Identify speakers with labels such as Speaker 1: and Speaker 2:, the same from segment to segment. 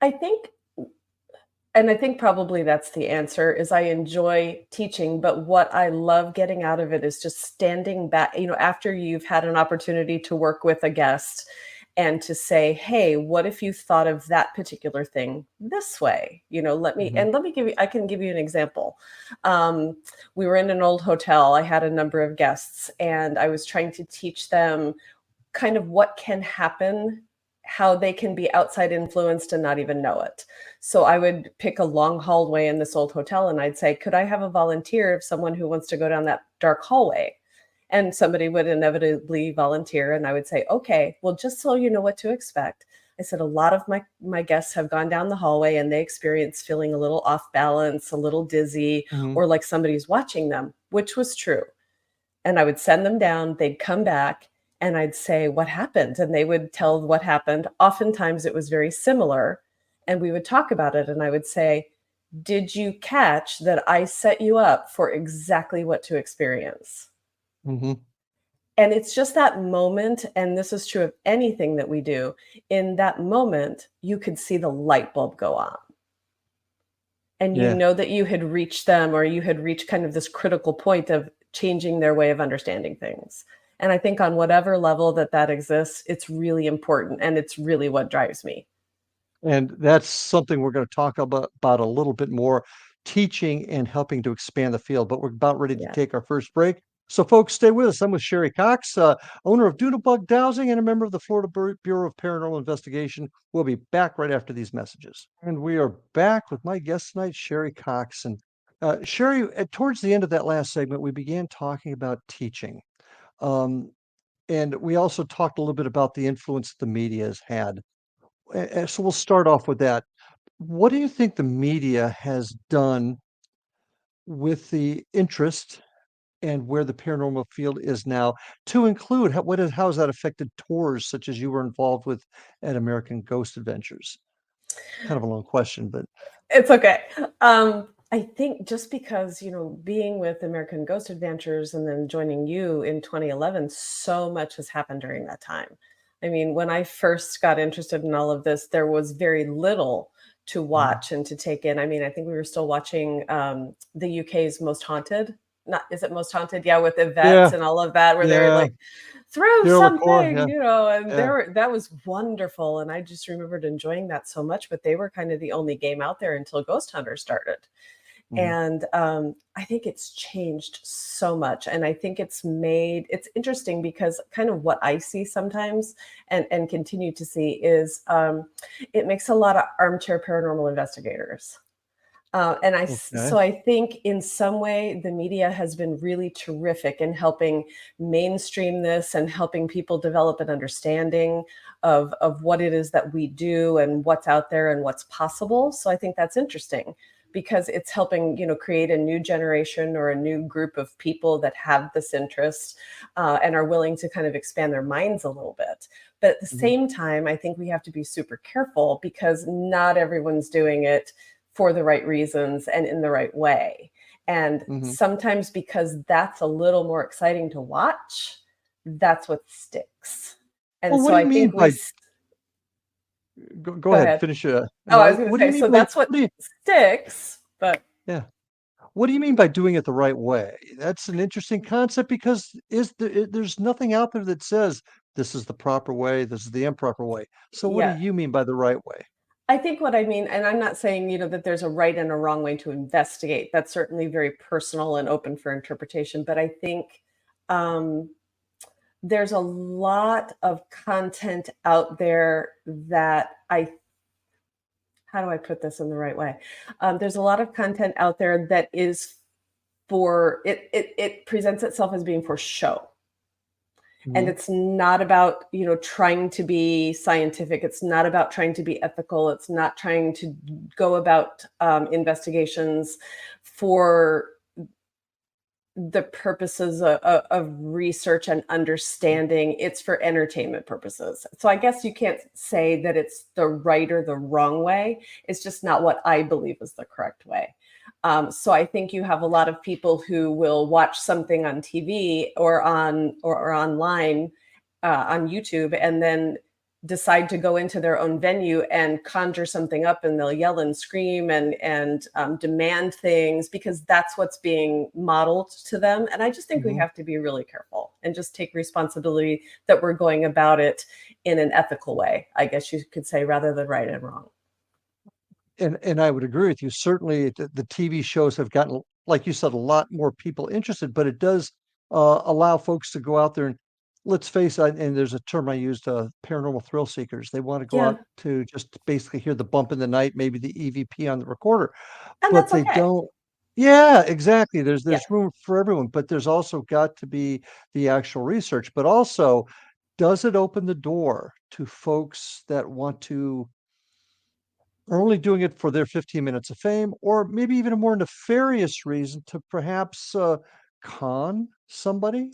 Speaker 1: I think and I think probably that's the answer is I enjoy teaching, but what I love getting out of it is just standing back, after you've had an opportunity to work with a guest and to say, "Hey, what if you thought of that particular thing this way?"
Speaker 2: Hmm.
Speaker 1: Let me give you I can give you an example. Um, we were in an old hotel. I had a number of guests and I was trying to teach them kind of what can happen, how they can be outside influenced and not even know it. So I would pick a long hallway in this old hotel and I'd say, "Could I have a volunteer of someone who wants to go down that dark hallway?" And somebody would inevitably volunteer and I would say, "Okay, well, just so you know what to expect." I said, "A lot of my guests have gone down the hallway and they experience feeling a little off balance, a little dizzy,
Speaker 2: Hmm.
Speaker 1: or like somebody's watching them," which was true. And I would send them down, they'd come back, and I'd say, "What happened?" And they would tell what happened. Oftentimes, it was very similar, and we would talk about it, and I would say, "Did you catch that I set you up for exactly what to experience?"
Speaker 2: Hmm.
Speaker 1: And it's just that moment, and this is true of anything that we do, in that moment, you could see the light bulb go on. And you
Speaker 2: Yeah.
Speaker 1: know that you had reached them or you had reached kind of this critical point of changing their way of understanding things. And I think on whatever level that exists, it's really important and it's really what drives me.
Speaker 2: And that's something we're going to talk about a little bit more, teaching and helping to expand the field. But we're about ready to
Speaker 1: Yeah.
Speaker 2: take our first break. So, folks, stay with us. I'm with Sherri Cox, owner of Doodlebug Dowsing and a member of the Florida Bureau of Paranormal Investigation. We'll be back right after these messages. And we are back with my guest tonight, Sherri Cox. And Sherri, towards the end of that last segment, we began talking about teaching. Um, and we also talked a little bit about the influence the media has had. So we'll start off with that. What do you think the media has done with the interest and where the paranormal field is now to include how has that affected tours such as you were involved with at American Ghost Adventures? Kind of a long question, but
Speaker 1: It's okay. I think just because, being with American Ghost Adventures and then joining you in 2011, so much has happened during that time. I mean, when I first got interested in all of this, there was very little to
Speaker 2: Mhm.
Speaker 1: watch and to take in. I mean, I think we were still watching the UK's Most Haunted. Not is it Most Haunted? Yeah, with Yvette
Speaker 2: Yeah,
Speaker 1: and all of that, where they were
Speaker 2: yeah,
Speaker 1: like, through
Speaker 2: Pierre LaCour,
Speaker 1: something,
Speaker 2: yeah,
Speaker 1: and
Speaker 2: yeah.
Speaker 1: that was wonderful. And I just remembered enjoying that so much, but they were kind of the only game out there until Ghost Hunter started.
Speaker 2: Mhm.
Speaker 1: And I think it's changed so much. And I think it's interesting because kind of what I see sometimes and continue to see is it makes a lot of armchair paranormal investigators.
Speaker 2: Okay.
Speaker 1: So I think in some way the media has been really terrific in helping mainstream this and helping people develop an understanding of what it is that we do and what's out there and what's possible. So I think that's interesting because it's helping create a new generation or a new group of people that have this interest and are willing to kind of expand their minds a little bit. But at the
Speaker 2: Mhm.
Speaker 1: same time, I think we have to be super careful because not everyone's doing it for the right reasons and in the right way. And
Speaker 2: Mhm.
Speaker 1: sometimes because that's a little more exciting to watch, that's what sticks. And
Speaker 2: Well, what
Speaker 1: so
Speaker 2: do you
Speaker 1: I
Speaker 2: mean
Speaker 1: think
Speaker 2: by go
Speaker 1: go
Speaker 2: ahead,
Speaker 1: ahead.
Speaker 2: finish
Speaker 1: Oh, I
Speaker 2: no,
Speaker 1: was going to
Speaker 2: what do you
Speaker 1: say,
Speaker 2: mean
Speaker 1: so
Speaker 2: by
Speaker 1: that's what sticks, but
Speaker 2: yeah. What do you mean by doing it the right way? That's an interesting concept because there's nothing out there that says this is the proper way, this is the improper way. So what do
Speaker 1: yeah,
Speaker 2: you mean by the right way?
Speaker 1: I think what I mean, and I'm not saying, that there's a right and a wrong way to investigate. That's certainly very personal and open for interpretation. But I think um, there's a lot of content out there that how do I put this in the right way? There's a lot of content out there that is for it presents itself as being for show. And
Speaker 2: Mhm.
Speaker 1: it's not about, trying to be scientific. It's not about trying to be ethical. It's not trying to go about investigations for the purposes of research and understanding. It's for entertainment purposes. So I guess you can't say that it's the right or the wrong way. It's just not what I believe is the correct way. So I think you have a lot of people who will watch something on TV or online on YouTube, and then decide to go into their own venue and conjure something up, and they'll yell and scream and demand things because that's what's being modeled to them. And I just think we
Speaker 2: Mhm.
Speaker 1: have to be really careful and just take responsibility that we're going about it in an ethical way, I guess you could say, rather than right and wrong.
Speaker 2: And I would agree with you. Certainly, the TV shows have gotten, like you said, a lot more people interested, but it does allow folks to go out there and let's face it. And there's a term I used: paranormal thrill seekers. They want to go
Speaker 1: Yeah.
Speaker 2: out to just basically hear the bump in the night, maybe the EVP on the recorder,
Speaker 1: And
Speaker 2: but
Speaker 1: that's
Speaker 2: they
Speaker 1: okay.
Speaker 2: don't. Yeah, exactly. There's
Speaker 1: Yeah.
Speaker 2: there's room for everyone, but there's also got to be the actual research. But also, does it open the door to folks that want to are only doing it for their 15 minutes of fame, or maybe even a more nefarious reason to perhaps con somebody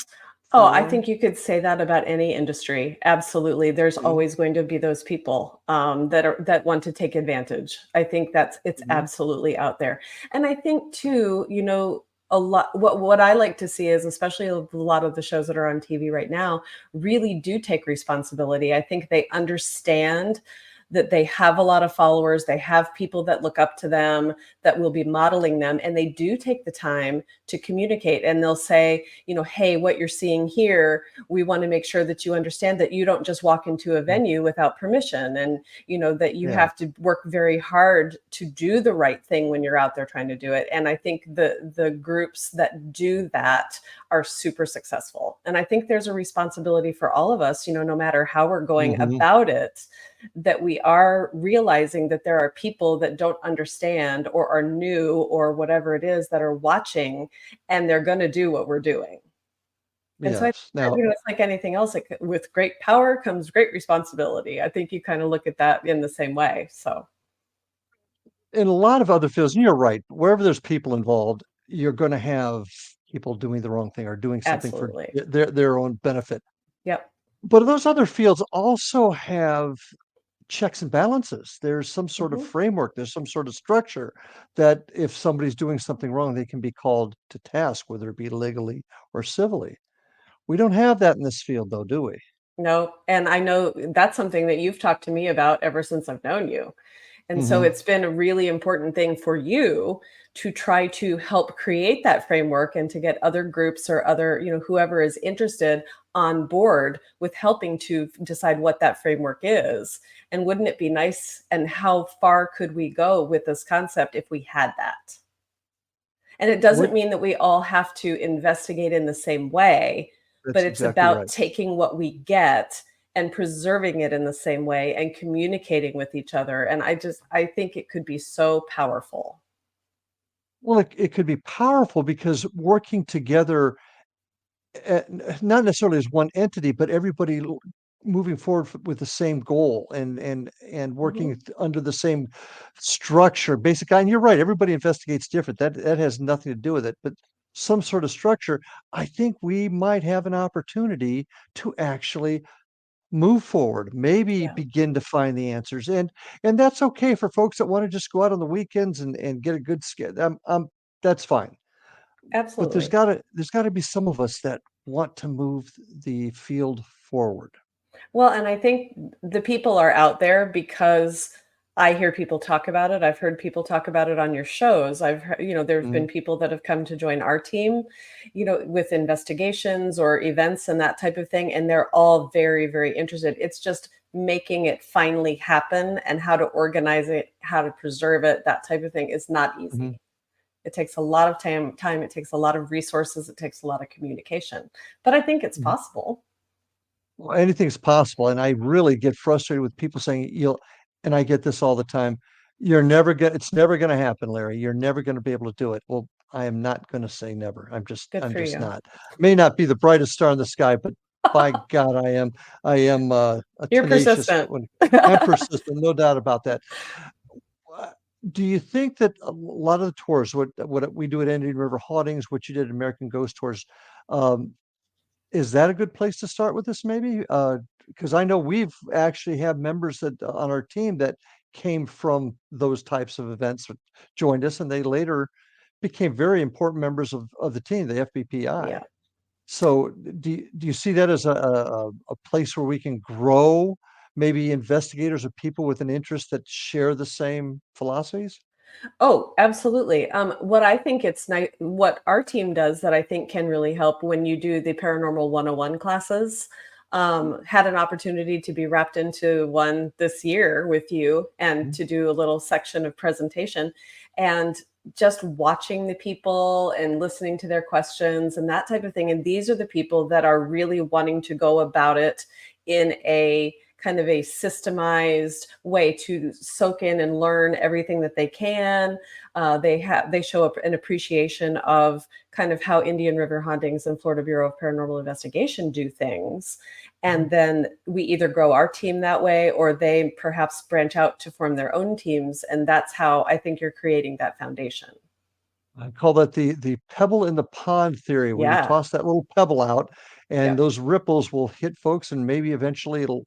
Speaker 1: Oh, I
Speaker 2: for.
Speaker 1: think you could say that about any industry. Absolutely. There's
Speaker 2: Mhm,
Speaker 1: always going to be those people that want to take advantage. I think it's
Speaker 2: mhm.
Speaker 1: absolutely out there. And I think too, a lot what I like to see is, especially a lot of the shows that are on TV right now, really do take responsibility. I think they understand that they have a lot of followers, they have people that look up to them, that will be modeling them, and they do take the time to communicate, and they'll say, hey, what you're seeing here, we want to make sure that you understand that you don't just walk into a
Speaker 2: Mm,
Speaker 1: venue without permission, and that you
Speaker 2: yeah.
Speaker 1: have to work very hard to do the right thing when you're out there trying to do it. And I think the groups that do that are super successful. And I think there's a responsibility for all of us, no matter how we're going
Speaker 2: Mhm.
Speaker 1: about it, that we are realizing that there are people that don't understand or are new or whatever it is that are watching, and they're going to do what we're doing. And so I think
Speaker 2: Yes. Now,
Speaker 1: it's like anything else, like with great power comes great responsibility. I think you kind of look at that in the same way. So
Speaker 2: in a lot of other fields, and you're right, wherever there's people involved, you're going to have people doing the wrong thing or doing something for
Speaker 1: absolutely.
Speaker 2: their own benefit.
Speaker 1: Yep.
Speaker 2: But those other fields also have checks and balances. There's some sort of
Speaker 1: Hmm.
Speaker 2: framework, there's some sort of structure that if somebody's doing something wrong, they can be called to task, whether it be legally or civilly. We don't have that in this field, though, do we?
Speaker 1: No, and I know that's something that you've talked to me about ever since I've known you. And so
Speaker 2: Hmm.
Speaker 1: it's been a really important thing for you to try to help create that framework and to get other groups or other, whoever is interested on board with helping to decide what that framework is. And wouldn't it be nice? And how far could we go with this concept if we had that? And it doesn't
Speaker 2: What
Speaker 1: mean that we all have to investigate in the same way, but
Speaker 2: That's
Speaker 1: it's
Speaker 2: exactly
Speaker 1: about
Speaker 2: right.
Speaker 1: taking what we get and preserving it in the same way and communicating with each other. And I think it could be so powerful.
Speaker 2: Well, it could be powerful because working together, not necessarily as one entity, but everybody moving forward with the same goal and working
Speaker 1: Mhm.
Speaker 2: under the same structure. Basically, and you're right. Everybody investigates different. That has nothing to do with it. But some sort of structure. I think we might have an opportunity to actually move forward, maybe
Speaker 1: Yeah,
Speaker 2: begin to find the answers, and that's okay for folks that want to just go out on the weekends and get a good skit. That's fine. But there's
Speaker 1: absolutely.
Speaker 2: gotta there's gotta be some of us that want to move the field forward.
Speaker 1: Well, and I think the people are out there because I hear people talk about it. I've heard people talk about it on your shows. I've heard, there have
Speaker 2: Mhm,
Speaker 1: been people that have come to join our team, with investigations or events and that type of thing. And they're all very, very interested. It's just making it finally happen, and how to organize it, how to preserve it, that type of thing is not
Speaker 2: mhm,
Speaker 1: easy. It takes a lot of time, it takes a lot of resources, it takes a lot of communication. But I think it's
Speaker 2: mhm.
Speaker 1: possible.
Speaker 2: Well, anything's possible, and I really get frustrated with people saying, "You'll," and I get this all the time, it's never gonna happen, Larry. You're never gonna be able to do it." Well, I am not gonna say never.
Speaker 1: Good
Speaker 2: I'm
Speaker 1: for
Speaker 2: just
Speaker 1: you.
Speaker 2: not. May not be the brightest star in the sky, but by God, I am a
Speaker 1: You're
Speaker 2: tenacious
Speaker 1: persistent.
Speaker 2: one. I'm persistent, no doubt about that. Uh, do you think that a lot of the tours, what we do at Indian River Hauntings, what you did at American Ghost Tours, um, is that a good place to start with this maybe? Because I know we've actually have members that on our team that came from those types of events that joined us, and they later became very important members of the team, the FBPI.
Speaker 1: Yeah.
Speaker 2: So do you see that as a place where we can grow maybe investigators or people with an interest that share the same philosophies?
Speaker 1: Oh, absolutely. What I think it's nice, what our team does that I think can really help when you do the Paranormal 101 classes. Had an opportunity to be wrapped into one this year with you and
Speaker 2: Mhm.
Speaker 1: to do a little section of presentation. And just watching the people and listening to their questions and that type of thing. And these are the people that are really wanting to go about it in a kind of a systemized way to soak in and learn everything that they can. They show up an appreciation of kind of how Indian River Hauntings and Florida Bureau of Paranormal Investigation do things. And
Speaker 2: Mhm.
Speaker 1: then we either grow our team that way or they perhaps branch out to form their own teams. And that's how I think you're creating that foundation.
Speaker 2: I call that the pebble in the pond theory, where you
Speaker 1: Yeah.
Speaker 2: toss that little pebble out and
Speaker 1: Yep.
Speaker 2: those ripples will hit folks and maybe eventually it'll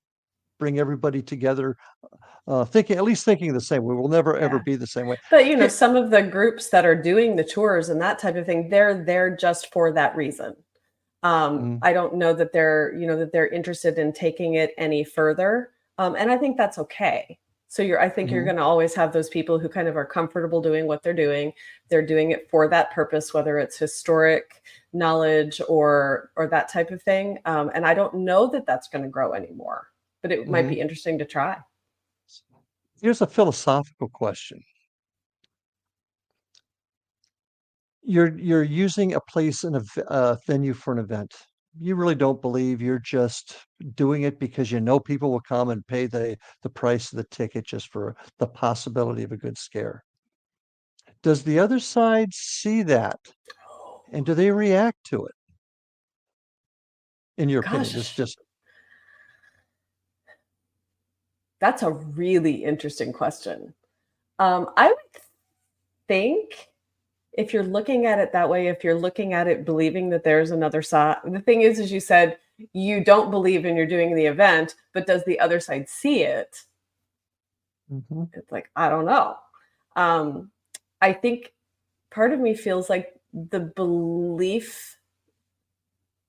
Speaker 2: bring everybody together, thinking at least thinking the same way. We'll never ever
Speaker 1: Yeah.
Speaker 2: be the same way.
Speaker 1: But,
Speaker 2: Hey,
Speaker 1: some of the groups that are doing the tours and that type of thing, they're there just for that reason.
Speaker 2: mm,
Speaker 1: I don't know that that they're interested in taking it any further. And I think that's okay. I think you're
Speaker 2: mhm,
Speaker 1: going to always have those people who kind of are comfortable doing what they're doing. They're doing it for that purpose, whether it's historic knowledge or that type of thing. And I don't know that that's going to grow anymore, but it might
Speaker 2: mhm.
Speaker 1: be interesting to try.
Speaker 2: Here's a philosophical question. You're using a place in a venue for an event. You really don't believe, you're just doing it because you know people will come and pay the price of the ticket just for the possibility of a good scare. Does the other side see that, and do they react to it, in your opinion? This is
Speaker 1: Gosh,
Speaker 2: just
Speaker 1: that's a really interesting question. I would think if you're looking at it that way, if you're looking at it believing that there's another side, the thing is, as you said, you don't believe and you're doing the event, but does the other side see it?
Speaker 2: Mhm,
Speaker 1: It's like, I don't know. Um, I think part of me feels like the belief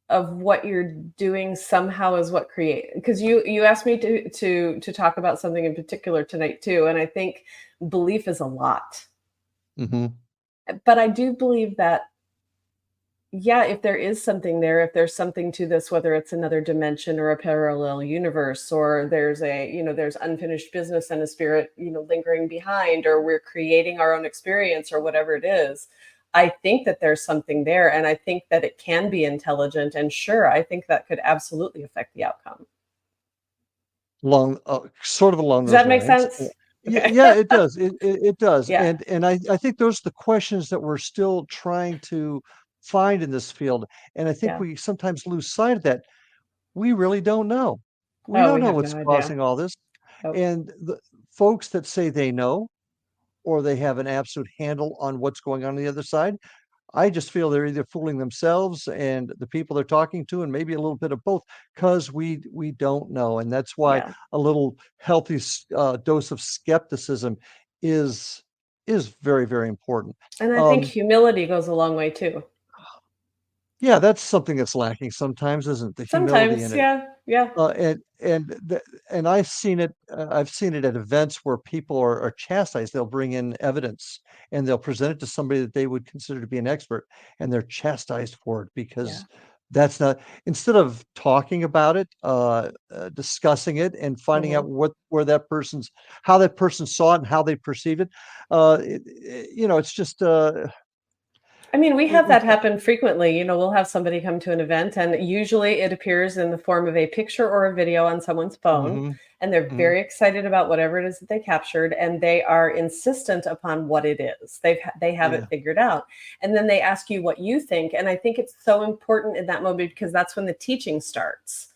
Speaker 1: of what you're doing somehow is what create because you asked me to talk about something in particular tonight too, and I think belief is a lot.
Speaker 2: mhm.
Speaker 1: But I do believe that, yeah, if there is something there, if there's something to this, whether it's another dimension or a parallel universe, or there's unfinished business and a spirit, lingering behind, or we're creating our own experience or whatever it is. I think that there's something there. And I think that it can be intelligent. And sure, I think that could absolutely affect the outcome.
Speaker 2: Along, sort of along
Speaker 1: Does
Speaker 2: those
Speaker 1: that make
Speaker 2: lines.
Speaker 1: sense?
Speaker 2: Yeah,
Speaker 1: Okay.
Speaker 2: yeah, it does. It does,
Speaker 1: Yeah.
Speaker 2: and I think those are the questions that we're still trying to find in this field, and I think
Speaker 1: Yeah.
Speaker 2: we sometimes lose sight of that. We really don't know. We
Speaker 1: Oh,
Speaker 2: don't
Speaker 1: we
Speaker 2: know
Speaker 1: have
Speaker 2: what's
Speaker 1: no idea.
Speaker 2: causing all this,
Speaker 1: Oh,
Speaker 2: and the folks that say they know, or they have an absolute handle on what's going on the other side, I just feel they're either fooling themselves and the people they're talking to, and maybe a little bit of both, because we don't know, and that's why
Speaker 1: yeah.
Speaker 2: a little healthy dose of skepticism is is very, very important.
Speaker 1: And I think
Speaker 2: Um,
Speaker 1: humility goes a long way too.
Speaker 2: yeah, that's something that's lacking sometimes, isn't the humility in
Speaker 1: Sometimes,
Speaker 2: it?
Speaker 1: yeah. Yeah.
Speaker 2: And I've seen it at events where people are chastised. They'll bring in evidence and they'll present it to somebody that they would consider to be an expert, and they're chastised for it
Speaker 1: Yeah.
Speaker 2: because that's not, instead of talking about it, discussing it and finding out
Speaker 1: Mhm.
Speaker 2: where that person's how that person saw it and how they perceived it. It's just
Speaker 1: I mean, we have
Speaker 2: we
Speaker 1: that happen frequently. We'll have somebody come to an event, and usually it appears in the form of a picture or a video on someone's phone.
Speaker 2: hmm
Speaker 1: And they're
Speaker 2: hmm
Speaker 1: very excited about whatever it is that they captured, and they are insistent upon what it is. They have it
Speaker 2: yeah,
Speaker 1: figured out, and then they ask you what you think. And I think it's so important in that moment because that's when the teaching starts.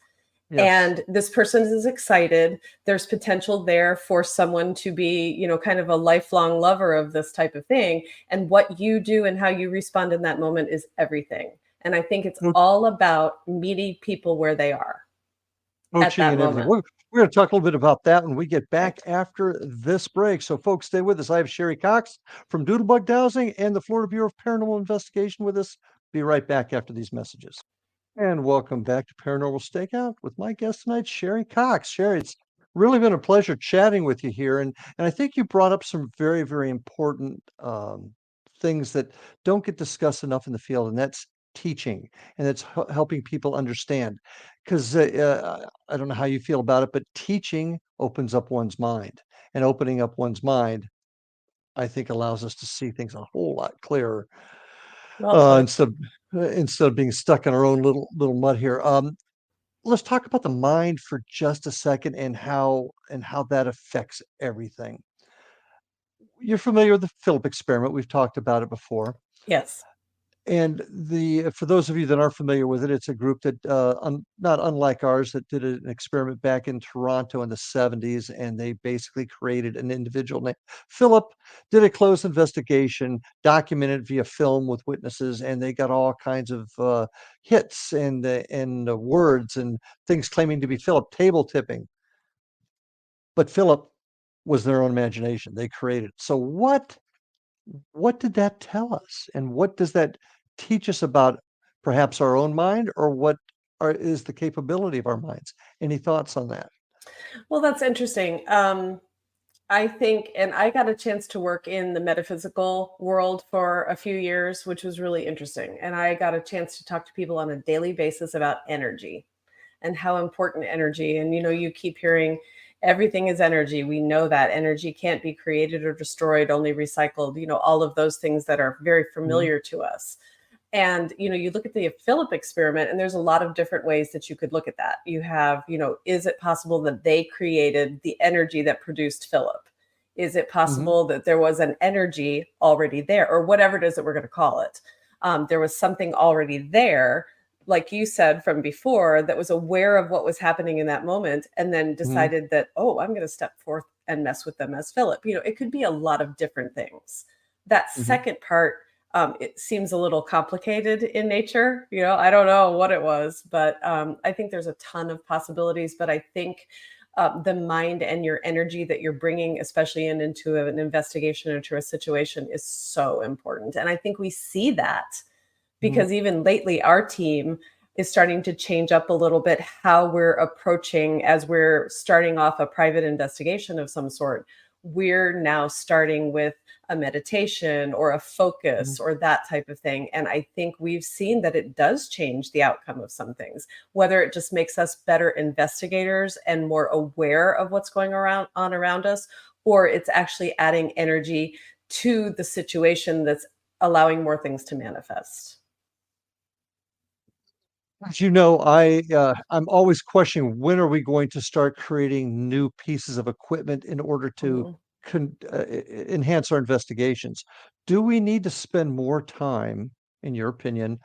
Speaker 2: yes.
Speaker 1: And this person is excited. There's potential there for someone to be, kind of a lifelong lover of this type of thing. And what you do and how you respond in that moment is everything. And I think it's all about meeting people where they are at
Speaker 2: Coaching
Speaker 1: that
Speaker 2: and everything.
Speaker 1: moment.
Speaker 2: We're gonna talk a little bit about that when we get back
Speaker 1: Right.
Speaker 2: after this break. So folks, stay with us. I have Sherri Cox from Doodlebug Dowsing and the Florida Bureau of Paranormal Investigation with us. Be right back after these messages. And welcome back to Paranormal Stakeout with my guest tonight, Sherri Cox. Sherri, it's Really been a pleasure chatting with you here, and I think you brought up some very, very important things that don't get discussed enough in the field, and that's teaching, and that's helping people understand. Because I don't know how you feel about it, but teaching opens up one's mind, and opening up one's mind, I think, allows us to see things a whole lot clearer
Speaker 1: Well put.
Speaker 2: instead instead of being stuck in our own little mud here. Let's talk about the mind for just a second and how that affects everything. You're familiar with the Philip experiment. We've talked about it before.
Speaker 1: Yes.
Speaker 2: And the for those of you that aren't familiar with it, it's a group that not unlike ours that did an experiment back in Toronto in the 70s, and they basically created an individual named Philip, did a closed investigation, documented via film with witnesses, and they got all kinds of hits and words and things claiming to be Philip, table tipping. But Philip was their own imagination. They created. So what did that tell us? And what does that teach us about perhaps our own mind, or is the capability of our minds? Any thoughts on that?
Speaker 1: Well, that's interesting. I think, and I got a chance to work in the metaphysical world for a few years, which was really interesting. And I got a chance to talk to people on a daily basis about energy and how important energy. And you keep hearing everything is energy. We know that energy can't be created or destroyed, only recycled. All of those things that are very
Speaker 2: Mhm,
Speaker 1: familiar to us. And you look at the Philip experiment, and there's a lot of different ways that you could look at that. You have, is it possible that they created the energy that produced Philip? Is it
Speaker 2: mhm,
Speaker 1: possible that there was an energy already there, or whatever it is that we're going to call it? There was something already there, like you said from before, that was aware of what was happening in that moment, and then
Speaker 2: mhm,
Speaker 1: decided that, oh, I'm going to step forth and mess with them as Philip. It could be a lot of different things. That
Speaker 2: mhm.
Speaker 1: second part, it seems a little complicated in nature. I don't know what it was, but I think there's a ton of possibilities. But I think the mind and your energy that you're bringing, especially into an investigation, into a situation, is so important. And I think we see that
Speaker 2: Mhm.
Speaker 1: because even lately, our team is starting to change up a little bit how we're approaching as we're starting off a private investigation of some sort. We're now starting with a meditation or a
Speaker 2: Mhm.
Speaker 1: focus or that type of thing. And I think we've seen that it does change the outcome of some things, whether it just makes us better investigators and more aware of what's going around us, or it's actually adding energy to the situation that's allowing more things to manifest.
Speaker 2: As you know, I'm always questioning, when are we going to start creating new pieces of equipment in order to
Speaker 1: Mhm.
Speaker 2: enhance our investigations? Do we need to spend more time, in your opinion,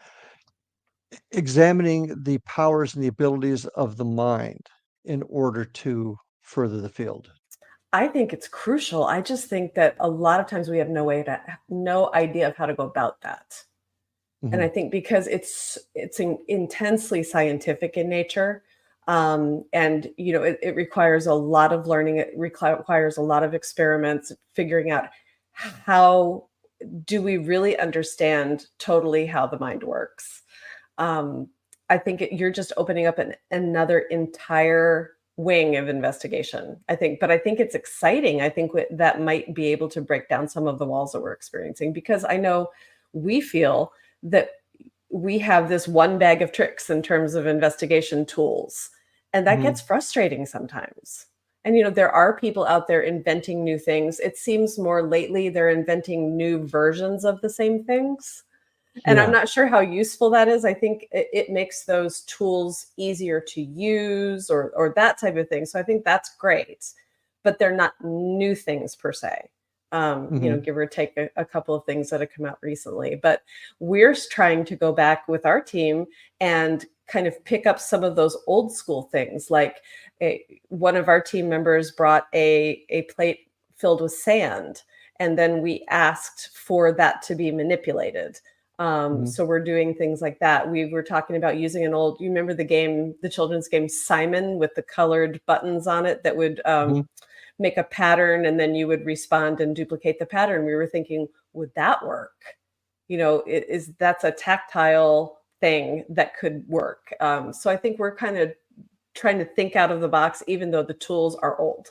Speaker 2: examining the powers and the abilities of the mind in order to further the field?
Speaker 1: I think it's crucial. I just think that a lot of times we have no idea of how to go about that. And I
Speaker 2: Mhm,
Speaker 1: think because it's intensely scientific in nature, and it requires a lot of learning. It requires a lot of experiments, figuring out how do we really understand totally how the mind works. um, I think you're just opening up another entire wing of investigation. But I think it's exciting. I think that might be able to break down some of the walls that we're experiencing, because I know we feel that we have this one bag of tricks in terms of investigation tools, and that
Speaker 2: mhm.
Speaker 1: gets frustrating sometimes. And there are people out there inventing new things. It seems more lately they're inventing new versions of the same things, and I'm
Speaker 2: Yeah.
Speaker 1: not sure how useful that is. I think it makes those tools easier to use, or that type of thing. So I think that's great, but they're not new things per se.
Speaker 2: Mhm,
Speaker 1: Give or take a couple of things that have come out recently. But we're trying to go back with our team and kind of pick up some of those old school things. Like one of our team members brought a plate filled with sand, and then we asked for that to be manipulated.
Speaker 2: mhm,
Speaker 1: So we're doing things like that. We were talking about using you remember the game, the children's game Simon, with the colored buttons on it that would
Speaker 2: mhm.
Speaker 1: make a pattern, and then you would respond and duplicate the pattern. We were thinking, would that work? That's a tactile thing that could work. So I think we're kind of trying to think out of the box, even though the tools are old.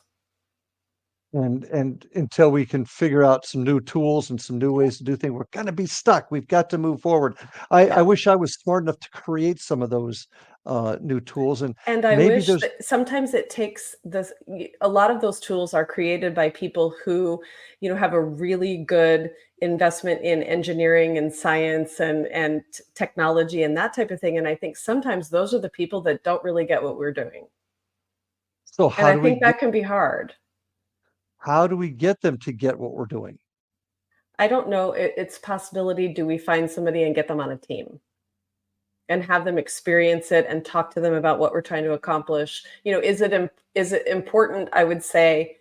Speaker 2: And until we can figure out some new tools and some new ways to do things, we're going to be stuck. We've got to move forward. I
Speaker 1: Yeah.
Speaker 2: wish I was smart enough to create some of those new tools, and
Speaker 1: And I
Speaker 2: maybe
Speaker 1: wish
Speaker 2: there's
Speaker 1: that sometimes it takes this, a lot of those tools are created by people who, have a really good investment in engineering and science and technology and that type of thing. And I think sometimes those are the people that don't really get what we're doing.
Speaker 2: so
Speaker 1: And I think that can be hard.
Speaker 2: how do we get them to get what we're doing?
Speaker 1: I don't know. It's a possibility. Do we find somebody and get them on a team and have them experience it and talk to them about what we're trying to accomplish? Is it important? I would say,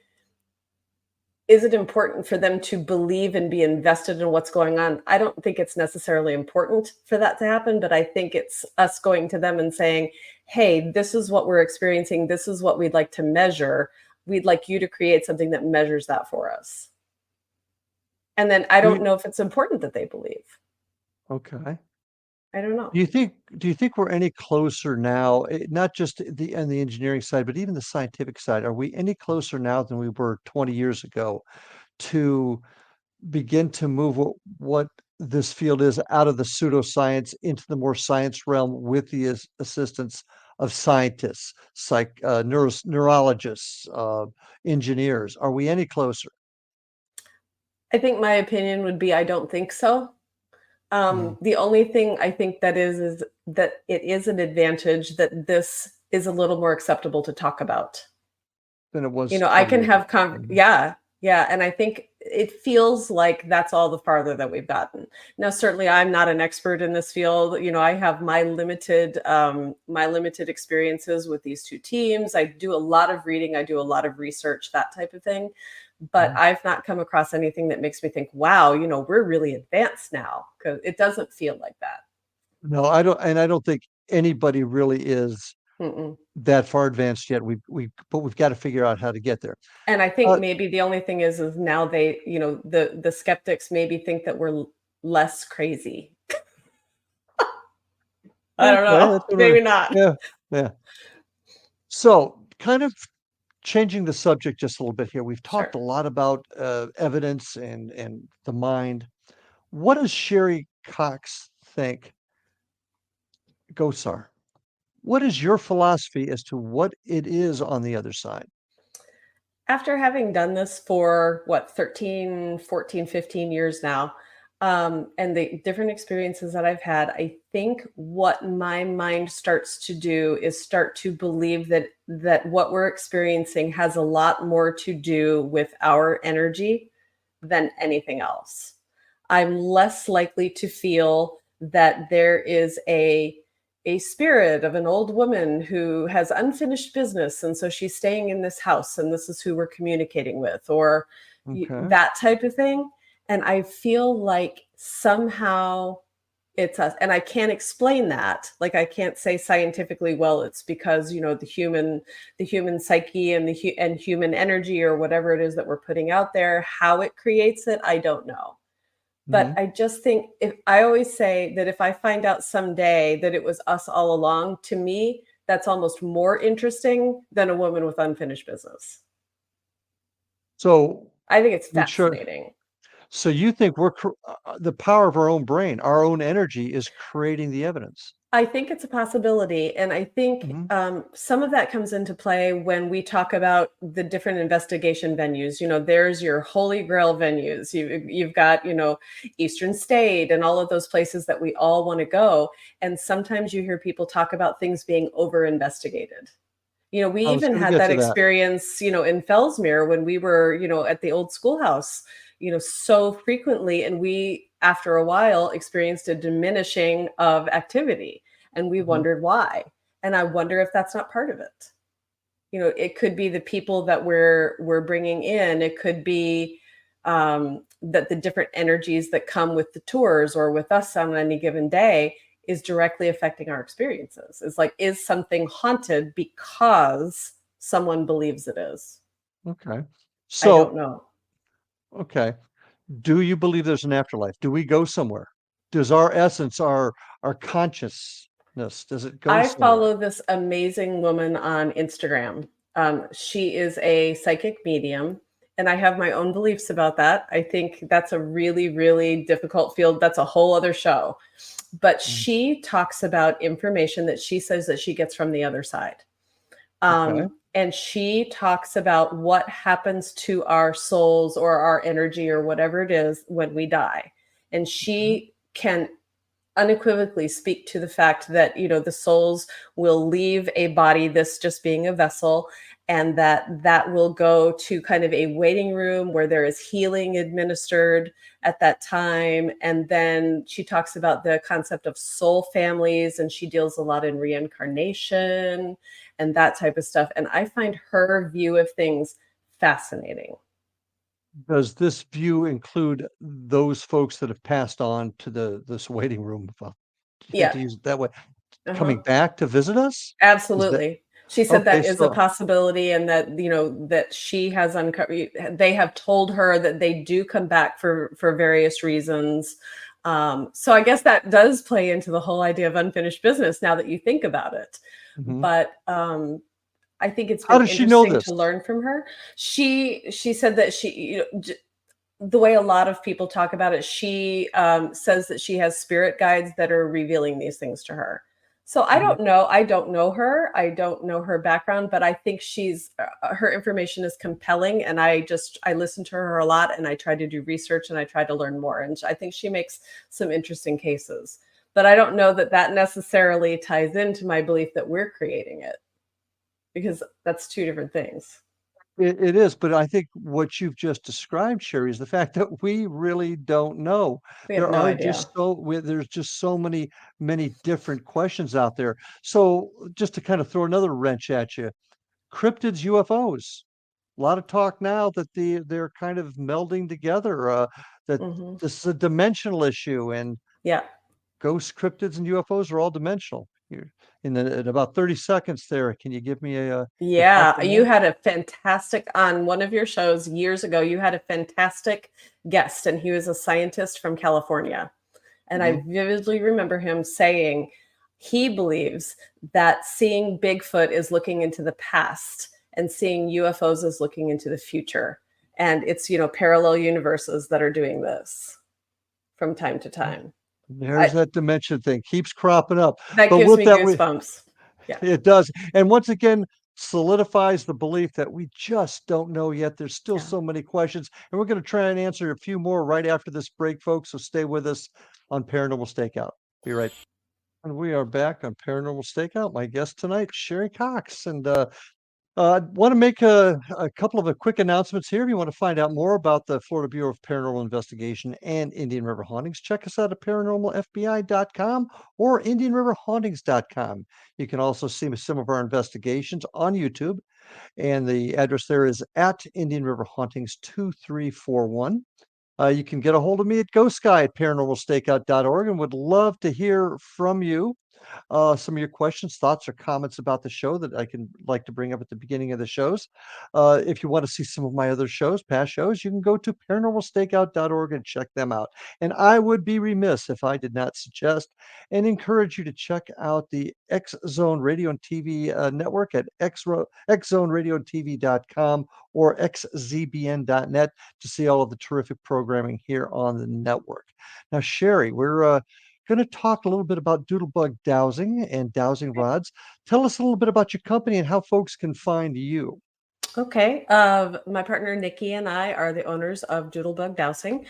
Speaker 1: is it important for them to believe and be invested in what's going on? I don't think it's necessarily important for that to happen, but I think it's us going to them and saying, hey, this is what we're experiencing. This is what we'd like to measure. We'd like you to create something that measures that for us. And then I don't know if it's important that they believe.
Speaker 2: Okay.
Speaker 1: I don't know.
Speaker 2: Do you think we're any closer now, not just on the engineering side, but even the scientific side? Are we any closer now than we were 20 years ago to begin to move what this field is out of the pseudoscience into the more science realm with the assistance of scientists, neurologists, engineers? Are we any closer?
Speaker 1: I think my opinion would be I don't think so.
Speaker 2: Mm,
Speaker 1: The only thing I think that is that it is an advantage that this is a little more acceptable to talk about.
Speaker 2: than it was
Speaker 1: I
Speaker 2: 20
Speaker 1: can
Speaker 2: years ago.
Speaker 1: have
Speaker 2: Mhm.
Speaker 1: yeah, yeah, and I think it feels like that's all the farther that we've gotten. Now, certainly, I'm not an expert in this field. I have my limited experiences with these two teams. I do a lot of reading, I do a lot of research, that type of thing. But
Speaker 2: Mhm.
Speaker 1: I've not come across anything that makes me think, wow, we're really advanced now, because it doesn't feel like that.
Speaker 2: No, I don't think anybody really is
Speaker 1: Mm-mm.
Speaker 2: that far advanced yet. But we've got to figure out how to get there.
Speaker 1: And I think
Speaker 2: Uh,
Speaker 1: maybe the only thing is now the skeptics maybe think that we're less crazy. I don't
Speaker 2: okay,
Speaker 1: know.
Speaker 2: that's what
Speaker 1: Maybe not.
Speaker 2: yeah, yeah. So, kind of changing the subject just a little bit here. We've talked
Speaker 1: Sure.
Speaker 2: a lot about evidence and the mind. What does Sherry Cox think ghosts are? What is your philosophy as to what it is on the other side?
Speaker 1: After having done this for what, 13, 14, 15 years now, and the different experiences that I've had, I think what my mind starts to do is start to believe that what we're experiencing has a lot more to do with our energy than anything else. I'm less likely to feel that there is a spirit of an old woman who has unfinished business, and so she's staying in this house and this is who we're communicating with, or
Speaker 2: Okay.
Speaker 1: that type of thing. And I feel like somehow it's us, and I can't explain that. Like, I can't say scientifically, well, it's because the human psyche and and human energy, or whatever it is that we're putting out there, how it creates it, I don't know. But
Speaker 2: Mhm.
Speaker 1: I just think, if I always say that if I find out someday that it was us all along, to me, that's almost more interesting than a woman with unfinished business.
Speaker 2: So,
Speaker 1: I think it's
Speaker 2: which are
Speaker 1: fascinating.
Speaker 2: so you think the power of our own brain, our own energy is creating the evidence?
Speaker 1: I think it's a possibility, and I think
Speaker 2: Mhm.
Speaker 1: some of that comes into play when we talk about the different investigation venues. There's your holy grail venues. You've got Eastern State and all of those places that we all want to go. And sometimes you hear people talk about things being over investigated. We
Speaker 2: I was
Speaker 1: even
Speaker 2: going to
Speaker 1: had
Speaker 2: get
Speaker 1: that
Speaker 2: to that.
Speaker 1: experience, in Fellsmere when we were, at the old schoolhouse, so frequently. And we, after a while, experienced a diminishing of activity. And we
Speaker 2: Mhm.
Speaker 1: wondered why. And I wonder if that's not part of it. It could be the people that we're bringing in. It could be that the different energies that come with the tours or with us on any given day is directly affecting our experiences. It's like, is something haunted because someone believes it is?
Speaker 2: Okay.
Speaker 1: I don't
Speaker 2: So,
Speaker 1: know.
Speaker 2: okay. Do you believe there's an afterlife? Do we go somewhere? Does our essence, our consciousness darkness? Does it go
Speaker 1: I
Speaker 2: somewhere?
Speaker 1: follow this amazing woman on Instagram. She is a psychic medium, and I have my own beliefs about that. I think that's a really, really difficult field. That's a whole other show. But
Speaker 2: Mm,
Speaker 1: she talks about information that she says that she gets from the other side.
Speaker 2: okay.
Speaker 1: And she talks about what happens to our souls or our energy or whatever it is when we die. And
Speaker 2: Mhm.
Speaker 1: she can unequivocally speak to the fact that the souls will leave a body, this just being a vessel, and that will go to kind of a waiting room where there is healing administered at that time. And then she talks about the concept of soul families, and she deals a lot in reincarnation and that type of stuff, and I find her view of things fascinating.
Speaker 2: Does this view include those folks that have passed on to this waiting room, if I hate
Speaker 1: Yeah.
Speaker 2: to use it that way,
Speaker 1: Uh-huh.
Speaker 2: coming back to visit us? Is that
Speaker 1: Absolutely. She said
Speaker 2: okay?
Speaker 1: that is a
Speaker 2: So
Speaker 1: possibility, and that, that she has uncovered, they have told her that they do come back for various reasons. So I guess that does play into the whole idea of unfinished business now that you think about it.
Speaker 2: mhm.
Speaker 1: But I think it's
Speaker 2: How
Speaker 1: been
Speaker 2: does she know
Speaker 1: interesting
Speaker 2: this?
Speaker 1: to learn from her. She said that the way a lot of people talk about it, she says that she has spirit guides that are revealing these things to her. So I
Speaker 2: Mhm.
Speaker 1: don't know. I don't know her. I don't know her background, but I think her information is compelling, and I listen to her a lot, and I try to do research, and I try to learn more. And I think she makes some interesting cases. But I don't know that that necessarily ties into my belief that we're creating it, because that's two different things.
Speaker 2: It is, but I think what you've just described, Sherry, is the fact that we really don't know.
Speaker 1: We have no idea.
Speaker 2: There's just so many different questions out there. So just to kind of throw another wrench at you, cryptids, UFOs. A lot of talk now that they're kind of melding together. That
Speaker 1: Hmm.
Speaker 2: this is a dimensional issue, and
Speaker 1: Yeah.
Speaker 2: ghost cryptids and UFOs are all dimensional. In about 30 seconds there, can you give me your thoughts
Speaker 1: Yeah,
Speaker 2: on
Speaker 1: you
Speaker 2: that?
Speaker 1: had a fantastic on one of your shows years ago, you had a fantastic guest, and he was a scientist from California. And I
Speaker 2: Mhm.
Speaker 1: vividly remember him saying he believes that seeing Bigfoot is looking into the past and seeing UFOs is looking into the future. And it's, parallel universes that are doing this from time to time.
Speaker 2: There's
Speaker 1: I
Speaker 2: that dimension thing, keeps cropping up.
Speaker 1: That
Speaker 2: But
Speaker 1: gives
Speaker 2: with
Speaker 1: me
Speaker 2: that, we
Speaker 1: goosebumps. Yeah,
Speaker 2: it does. And once again, solidifies the belief that we just don't know yet. There's still
Speaker 1: yeah.
Speaker 2: so many questions. And we're going to try and answer a few more right after this break, folks. So stay with us on Paranormal Stakeout. Be right. And we are back on Paranormal Stakeout. My guest tonight, Sherry Cox. And I want to make a couple of quick announcements here. If you want to find out more about the Florida Bureau of Paranormal Investigation and Indian River Hauntings, check us out at paranormalfbi.com or indianriverhauntings.com. You can also see some of our investigations on YouTube, and the address there is at Indian River Hauntings 2341. You can get a hold of me at ghostguy at paranormalstakeout.org and would love to hear from you some of your questions, thoughts, or comments about the show that I can like to bring up at the beginning of the shows. If you want to see some of my other shows, past shows, you can go to paranormalstakeout.org and check them out. And I would be remiss if I did not suggest and encourage you to check out the X Zone Radio and TV network at xzoneradioandtv.com or xzbn.net to see all of the terrific programming here on the network. Now, Sherry, we're going to talk a little bit about doodlebug dowsing and dowsing rods. Tell us a little bit about your company and how folks can find you.
Speaker 1: Okay. My partner Nikki and I are the owners of Doodlebug Dowsing.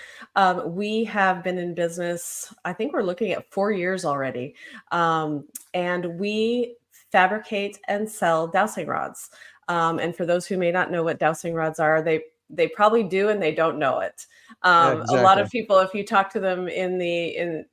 Speaker 1: We have been in business, I think we're looking at 4 years already. And we fabricate and sell dowsing rods. And for those who may not know what dowsing rods are, they probably do and they don't know it.
Speaker 2: Yeah,
Speaker 1: A lot
Speaker 2: exactly.
Speaker 1: of people, if you talk to them in the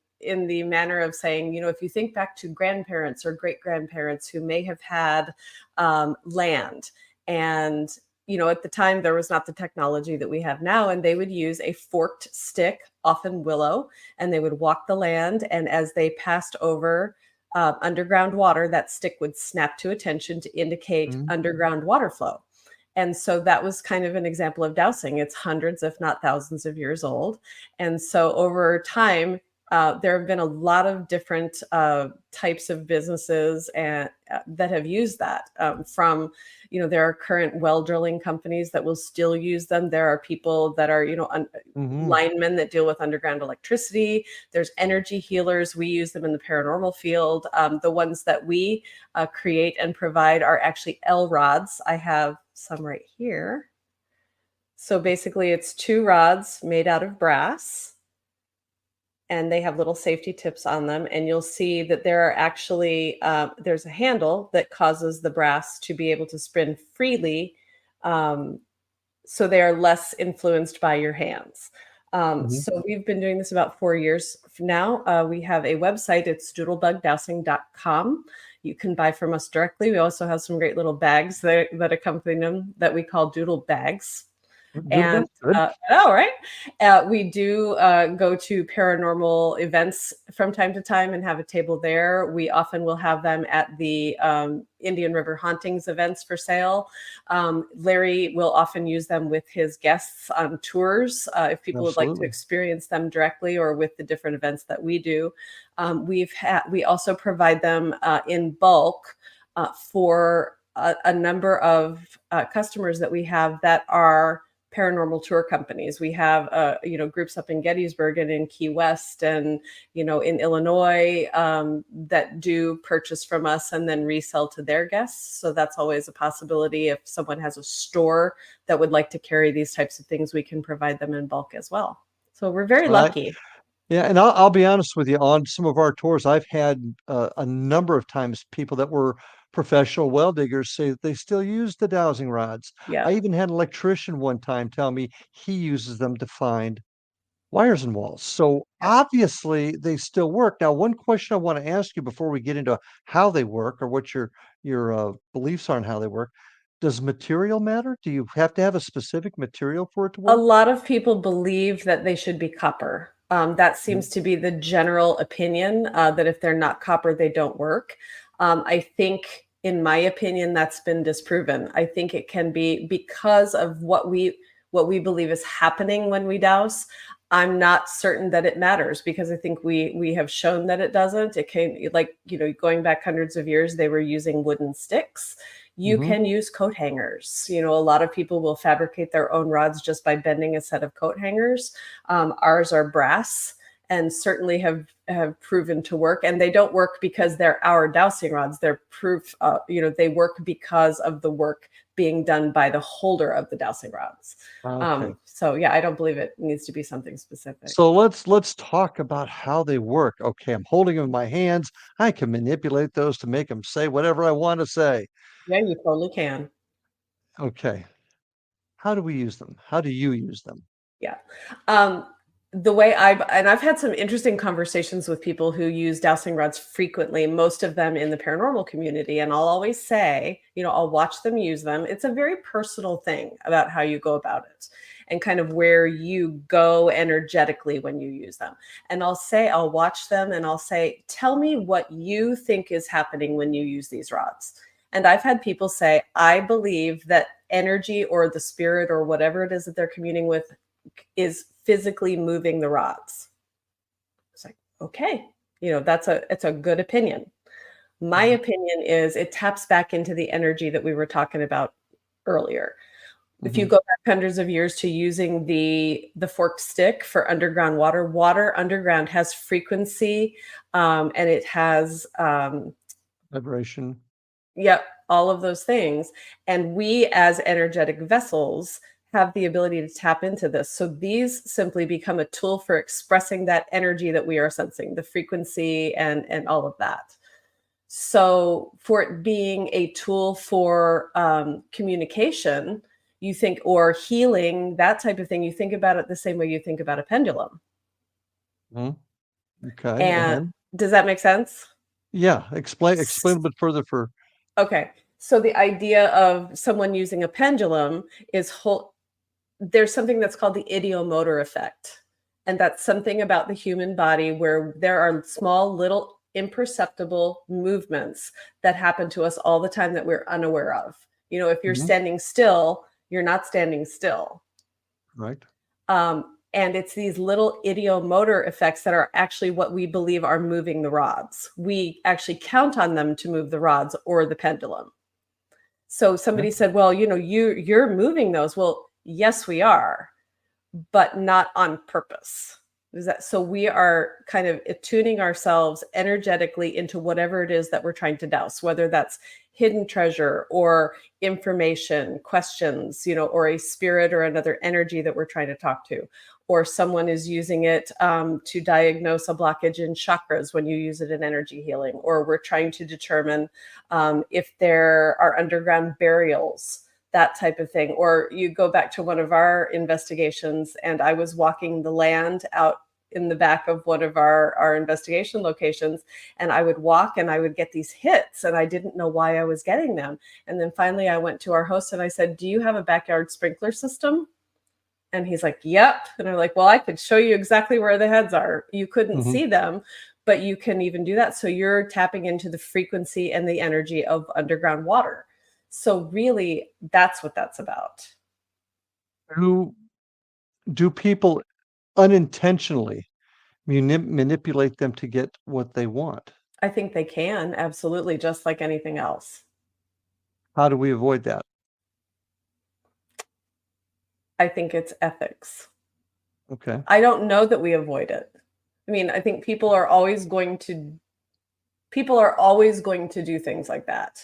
Speaker 1: manner of saying, if you think back to grandparents or great grandparents who may have had land, and at the time there was not the technology that we have now, and they would use a forked stick, often willow, and they would walk the land, and as they passed over underground water, that stick would snap to attention to indicate
Speaker 2: Mhm.
Speaker 1: underground water flow. And so that was kind of an example of dowsing. It's hundreds, if not thousands of years old. And so over time, there have been a lot of different types of businesses and that have used that. From, there are current well drilling companies that will still use them. There are people that are, linemen that deal with underground electricity. There's energy healers. We use them in the paranormal field. The ones that we create and provide are actually L rods. I have some right here. So basically it's 2 rods made out of brass, and they have little safety tips on them. And you'll see that there are actually, there's a handle that causes the brass to be able to spin freely. So they are less influenced by your hands. So we've been doing this about 4 years now. We have a website. It's doodlebugdowsing.com. You can buy from us directly. We also have some great little bags that accompany them that we call doodle bags. And we do go to paranormal events from time to time and have a table there. We often will have them at the Indian River Hauntings events for sale. Larry will often use them with his guests on tours if people would like to experience them directly or with the different events that we do. We also provide them in bulk for a number of customers that we have that are paranormal tour companies. We have, groups up in Gettysburg and in Key West and, in Illinois that do purchase from us and then resell to their guests. So that's always a possibility. If someone has a store that would like to carry these types of things, we can provide them in bulk as well. So we're very lucky.
Speaker 2: Yeah, and I'll be honest with you, on some of our tours, I've had a number of times people that were professional well diggers say that they still use the dowsing rods.
Speaker 1: Yeah.
Speaker 2: I even had an electrician one time tell me he uses them to find wires and walls. So obviously they still work. Now, one question I want to ask you before we get into how they work or what your beliefs are on how they work. Does material matter? Do you have to have a specific material for it to
Speaker 1: A
Speaker 2: work?
Speaker 1: lot of people believe that they should be copper. That seems to be the general opinion, that if they're not copper, they don't work. I think, in my opinion, that's been disproven. I think it can be because of what we believe is happening when we douse. I'm not certain that it matters because I think we have shown that it doesn't. It came going back hundreds of years, they were using wooden sticks. You can use coat hangers. A lot of people will fabricate their own rods just by bending a set of coat hangers. Ours are brass and certainly have proven to work. And they don't work because they're our dowsing rods. They're proof, they work because of the work being done by the holder of the dowsing rods.
Speaker 2: Okay.
Speaker 1: So yeah, I don't believe it needs to be something specific.
Speaker 2: So let's talk about how they work. Okay, I'm holding them in my hands. I can manipulate those to make them say whatever I want to say.
Speaker 1: Yeah, you totally can.
Speaker 2: Okay. How do we use them? How do you use them?
Speaker 1: Yeah. The way I've had some interesting conversations with people who use dowsing rods frequently, most of them in the paranormal community. And I'll always say, I'll watch them use them. It's a very personal thing about how you go about it and kind of where you go energetically when you use them. And I'll watch them and I'll say, tell me what you think is happening when you use these rods. And I've had people say, I believe that energy or the spirit or whatever it is that they're communing with is physically moving the rods. It's like, okay, it's a good opinion. My opinion is it taps back into the energy that we were talking about earlier. If you go back hundreds of years to using the forked stick for underground water underground has frequency, and it has
Speaker 2: Vibration.
Speaker 1: Yep, all of those things. And we as energetic vessels have the ability to tap into this. So these simply become a tool for expressing that energy that we are sensing, the frequency and all of that. So for it being a tool for communication, you think, or healing, that type of thing, you think about it the same way you think about a pendulum.
Speaker 2: Okay.
Speaker 1: And does that make sense?
Speaker 2: Yeah. Explain a bit further for.
Speaker 1: Okay. So the idea of someone using a pendulum is there's something that's called the ideomotor effect. And that's something about the human body where there are small, little imperceptible movements that happen to us all the time that we're unaware of. If you're standing still, you're not standing still.
Speaker 2: Right.
Speaker 1: And it's these little idiomotor effects that are actually what we believe are moving the rods. We actually count on them to move the rods or the pendulum. So somebody said, well, you're moving those. Well, yes, we are, but not on purpose. So we are kind of attuning ourselves energetically into whatever it is that we're trying to douse, whether that's hidden treasure or information, questions, or a spirit or another energy that we're trying to talk to, or someone is using it to diagnose a blockage in chakras when you use it in energy healing, or we're trying to determine if there are underground burials, that type of thing. Or you go back to one of our investigations, and I was walking the land out in the back of one of our investigation locations, and I would walk and I would get these hits, and I didn't know why I was getting them. And then finally I went to our host and I said, do you have a backyard sprinkler system? And he's like, yep. And I'm like, well, I could show you exactly where the heads are. You couldn't see them, but you can even do that. So you're tapping into the frequency and the energy of underground water. So really, that's what that's about.
Speaker 2: Do people unintentionally manipulate them to get what they want?
Speaker 1: I think they can, absolutely, just like anything else.
Speaker 2: How do we avoid that?
Speaker 1: I think it's ethics.
Speaker 2: Okay.
Speaker 1: I don't know that we avoid it. I mean, I think people are always going to do things like that.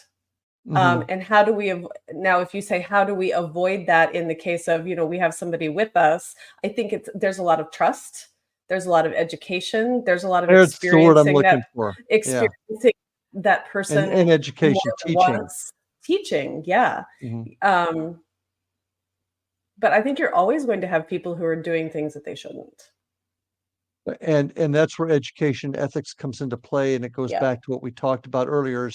Speaker 1: And how do we now, if you say, how do we avoid that in the case of, we have somebody with us, I think there's a lot of trust. There's a lot of education. There's a lot of
Speaker 2: There's the word I'm
Speaker 1: experiencing
Speaker 2: looking for. Yeah.
Speaker 1: experiencing that person
Speaker 2: And education,
Speaker 1: more than
Speaker 2: teaching.
Speaker 1: once. Teaching, yeah. But I think you're always going to have people who are doing things that they shouldn't.
Speaker 2: And that's where education ethics comes into play, and it goes back to what we talked about earlier,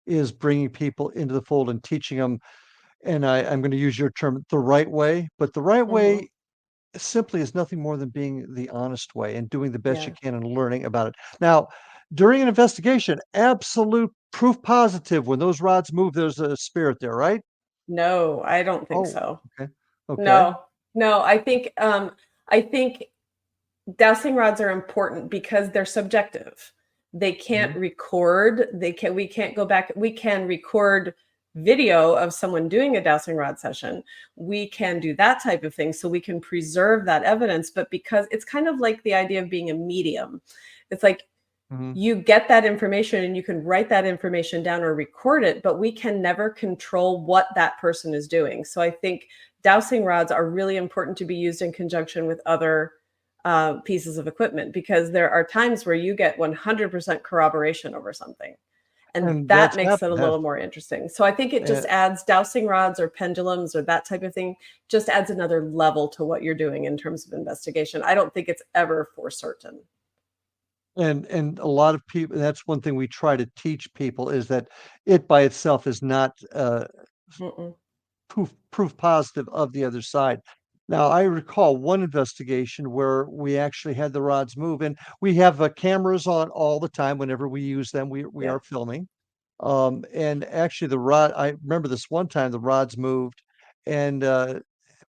Speaker 2: is bringing people into the fold and teaching them. And I'm going to use your term, the right way, but the right way simply is nothing more than being the honest way and doing the best you can and learning about it. Now, during an investigation, absolute proof positive, when those rods move, there's a spirit there, right?
Speaker 1: No, I don't think so.
Speaker 2: Okay. Okay.
Speaker 1: No, I think dowsing rods are important because they're subjective. They can't record, we can't go back, we can record video of someone doing a dowsing rod session. We can do that type of thing, so we can preserve that evidence. But because it's kind of like the idea of being a medium, it's like you get that information and you can write that information down or record it, but we can never control what that person is doing. So I think dowsing rods are really important to be used in conjunction with other pieces of equipment, because there are times where you get 100% corroboration over something. And that makes it a little more interesting. So I think it just adds, dowsing rods or pendulums or that type of thing just adds another level to what you're doing in terms of investigation. I don't think it's ever for certain.
Speaker 2: And a lot of people, that's one thing we try to teach people, is that it by itself is not proof positive of the other side. Now, I recall one investigation where we actually had the rods move, and we have cameras on all the time. Whenever we use them, we are filming. And actually I remember this one time the rods moved, and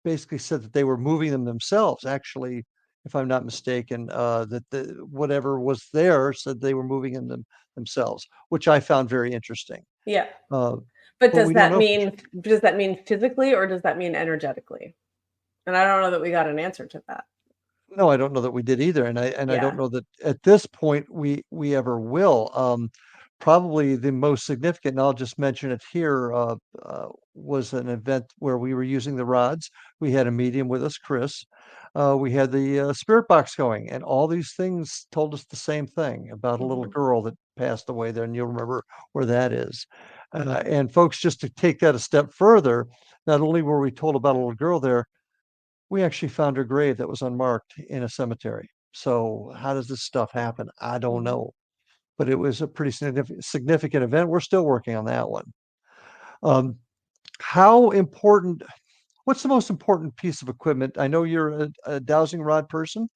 Speaker 2: basically said that they were moving them themselves. Actually, if I'm not mistaken, that whatever was there said they were moving them themselves, which I found very interesting.
Speaker 1: Yeah.
Speaker 2: But
Speaker 1: does that mean physically, or does that mean energetically? And I don't know that we got an answer to that.
Speaker 2: No, I don't know that we did either, and I don't know that at this point we ever will. Probably the most significant, and I'll just mention it here, was an event where we were using the rods. We had a medium with us, Chris. We had the spirit box going, and all these things told us the same thing about a little girl that passed away there, and you'll remember where that is. And folks, just to take that a step further, not only were we told about a little girl there, we actually found her grave that was unmarked in a cemetery. So how does this stuff happen? I don't know, but it was a pretty significant event. We're still working on that one. How important, what's the most important piece of equipment? I know you're a dowsing rod person.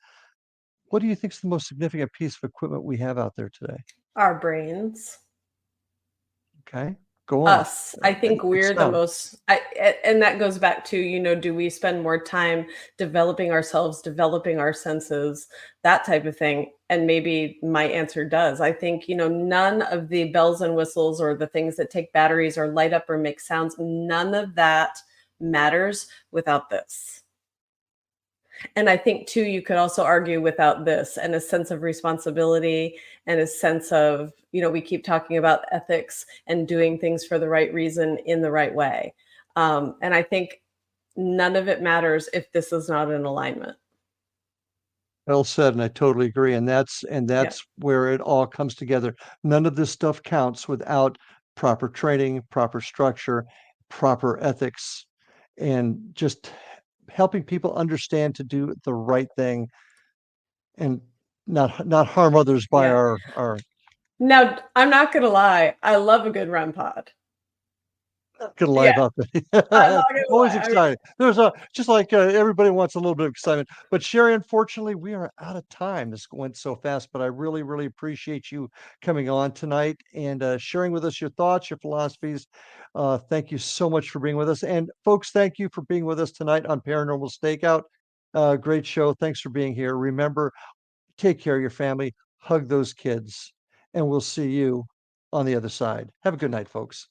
Speaker 2: What do you think is the most significant piece of equipment we have out there today?
Speaker 1: Our brains.
Speaker 2: Okay, Go on.
Speaker 1: Us. I think
Speaker 2: Good
Speaker 1: we're the
Speaker 2: sound.
Speaker 1: most and that goes back to, do we spend more time developing ourselves, developing our senses, that type of thing? And maybe my answer does. I think, none of the bells and whistles or the things that take batteries or light up or make sounds, none of that matters without this. And I think too, you could also argue without this and a sense of responsibility and a sense of, we keep talking about ethics and doing things for the right reason in the right way. And I think none of it matters if this is not in alignment.
Speaker 2: Well said, and I totally agree. And that's
Speaker 1: Yeah.
Speaker 2: where it all comes together. None of this stuff counts without proper training, proper structure, proper ethics, and just helping people understand to do the right thing and not harm others by
Speaker 1: Yeah.
Speaker 2: our
Speaker 1: Now, I'm not going to lie. I love a good REM pod.
Speaker 2: not gonna lie
Speaker 1: Yeah.
Speaker 2: about
Speaker 1: I'm
Speaker 2: that.
Speaker 1: not going to
Speaker 2: Always
Speaker 1: lie.
Speaker 2: exciting. There's a just like everybody wants a little bit of excitement. But Sherri, unfortunately, we are out of time. This went so fast, but I really, really appreciate you coming on tonight and sharing with us your thoughts, your philosophies. Thank you so much for being with us. And folks, thank you for being with us tonight on Paranormal Stakeout. Great show. Thanks for being here. Remember, take care of your family, hug those kids, and we'll see you on the other side. Have a good night, folks.